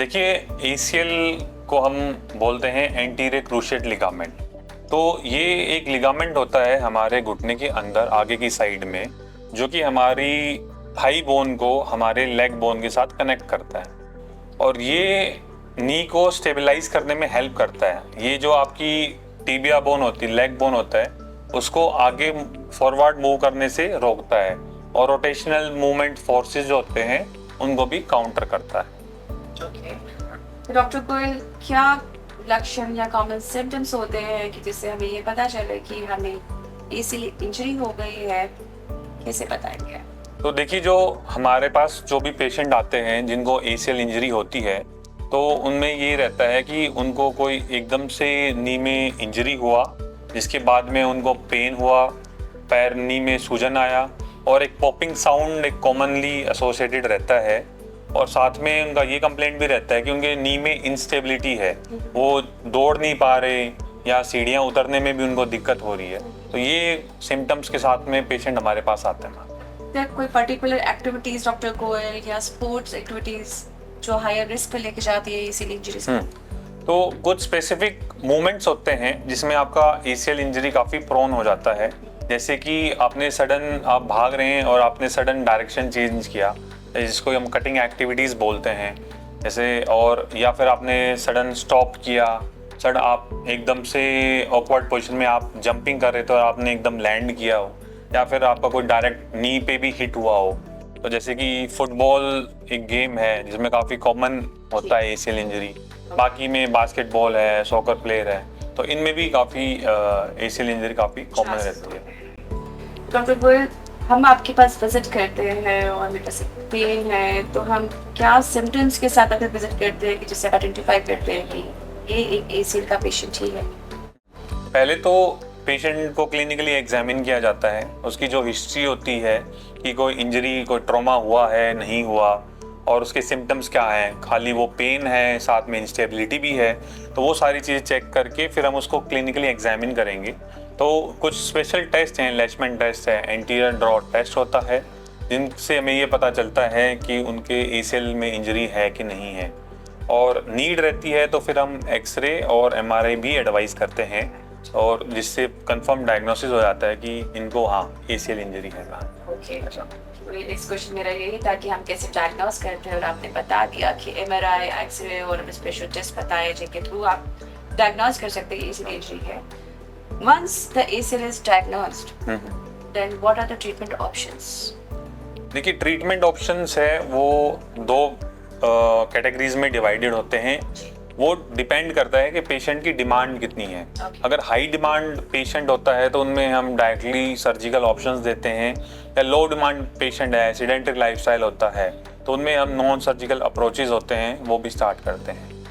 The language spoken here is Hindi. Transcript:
देखिए, एसीएल को हम बोलते हैं एंटीरियर क्रूशिएट लिगामेंट। तो ये एक लिगामेंट होता है हमारे घुटने के अंदर आगे की साइड में, जो कि हमारी थाई बोन को हमारे लेग बोन के साथ कनेक्ट करता है और ये नी को स्टेबलाइज करने में हेल्प करता है। ये जो आपकी टिबिया बोन होती है, लेग बोन होता है, उसको आगे फॉरवर्ड मूव करने से रोकता है और रोटेशनल मूवमेंट फोर्सेस जो होते हैं उनको भी काउंटर करता है। तो डॉक्टर गोयल, क्या लक्षण या कॉमन सिम्टम्स होते हैं कि जिससे हमें ये पता चले कि हमें एसीएल इंजरी हो गई है? कैसे बताएंगे? तो देखिए, जो हमारे पास जो भी पेशेंट आते हैं जिनको एसीएल इंजरी होती है, तो उनमें ये रहता है कि उनको कोई एकदम से नी में इंजरी हुआ, जिसके बाद में उनको पेन हुआ, पैर नी में सूजन आया और एक पॉपिंग साउंड एक कॉमनली एसोसिएटेड रहता है। और साथ में उनका ये कंप्लेंट भी रहता है कि उनके नी में इंस्टेबिलिटी है, वो दौड़ नहीं पा रहे या सीढ़ियाँ उतरने में भी उनको दिक्कत हो रही है। तो ये सिम्टम्स के साथ में पेशेंट हमारे पास आते हैं। क्या कोई पर्टिकुलर एक्टिविटीज डॉक्टर गोयल या स्पोर्ट्स एक्टिविटीज जो हायर रिस्क पे लेके जाती है एसीएल इंजरी से? तो कुछ स्पेसिफिक मूवमेंट्स होते हैं जिसमें आपका एसीएल इंजरी काफ़ी प्रोन हो जाता है। जैसे कि आपने सडन, आप भाग रहे हैं और आपने सडन डायरेक्शन चेंज किया, जिसको हम कटिंग एक्टिविटीज़ बोलते हैं जैसे, और या फिर आपने सडन स्टॉप किया, सडन आप एकदम से ऑकवर्ड पोजीशन में आप जंपिंग कर रहे थे और आपने एकदम लैंड किया हो, या फिर आपका कोई डायरेक्ट नी पे भी हिट हुआ हो। तो जैसे कि फुटबॉल एक गेम है जिसमें काफ़ी कॉमन होता है एसीएल इंजरी, बाकी में बास्केटबॉल है, सॉकर प्लेयर है, तो इनमें भी काफ़ी एसीएल इंजरी काफ़ी कॉमन रहती है। डॉक्टर गोयल, हम आपके पास विजिट करते हैं और मेरे पास पेन है, तो हम क्या सिम्टम्स के साथ अगर विजिट करते हैं कि जिससे आइडेंटिफाई करते हैं कि ये एक एसीएल का पेशेंट ही है? पहले तो पेशेंट को क्लिनिकली एग्जामिन किया जाता है, उसकी जो हिस्ट्री होती है कि कोई इंजरी, कोई ट्रॉमा हुआ है, नहीं हुआ, और उसके सिम्टम्स क्या हैं, खाली वो पेन है, साथ में इंस्टेबिलिटी भी है, तो वो सारी चीज़ें चेक करके फिर हम उसको क्लिनिकली एग्जामिन करेंगे। तो कुछ स्पेशल टेस्ट हैं, लैचमेंट टेस्ट है, एंटीरियर ड्रॉ टेस्ट होता है, जिनसे हमें ये पता चलता है कि उनके एसीएल में इंजरी है कि नहीं है, और नीड रहती है तो फिर हम एक्सरे और एमआरआई भी एडवाइस करते हैं, और जिससे कंफर्म डायग्नोसिस हो जाता है कि इनको हाँ एसीएल इंजरी है। ओके, नेक्स्ट क्वेश्चन मेरा यही था कि हम कैसे डायग्नोस करते हैं, और आपने बता दिया कि एमआरआई, एक्सरे और स्पेशल टेस्ट बताए जिनके थ्रू आप डायग्नोस कर सकते हैं एसीएल इंजरी है। Once the ACL is diagnosed, then what are the treatment options? देखिए, ट्रीटमेंट ऑप्शंस है वो दो कैटेगरीज में डिवाइडेड होते हैं। वो डिपेंड करता है कि पेशेंट की डिमांड कितनी है। अगर हाई डिमांड पेशेंट होता है तो उनमें हम डायरेक्टली सर्जिकल ऑप्शंस देते हैं, या लो डिमांड पेशेंट है, सेडेंटरी लाइफस्टाइल होता है, तो उनमें हम नॉन सर्जिकल अप्रोचेज होते हैं वो भी स्टार्ट करते हैं।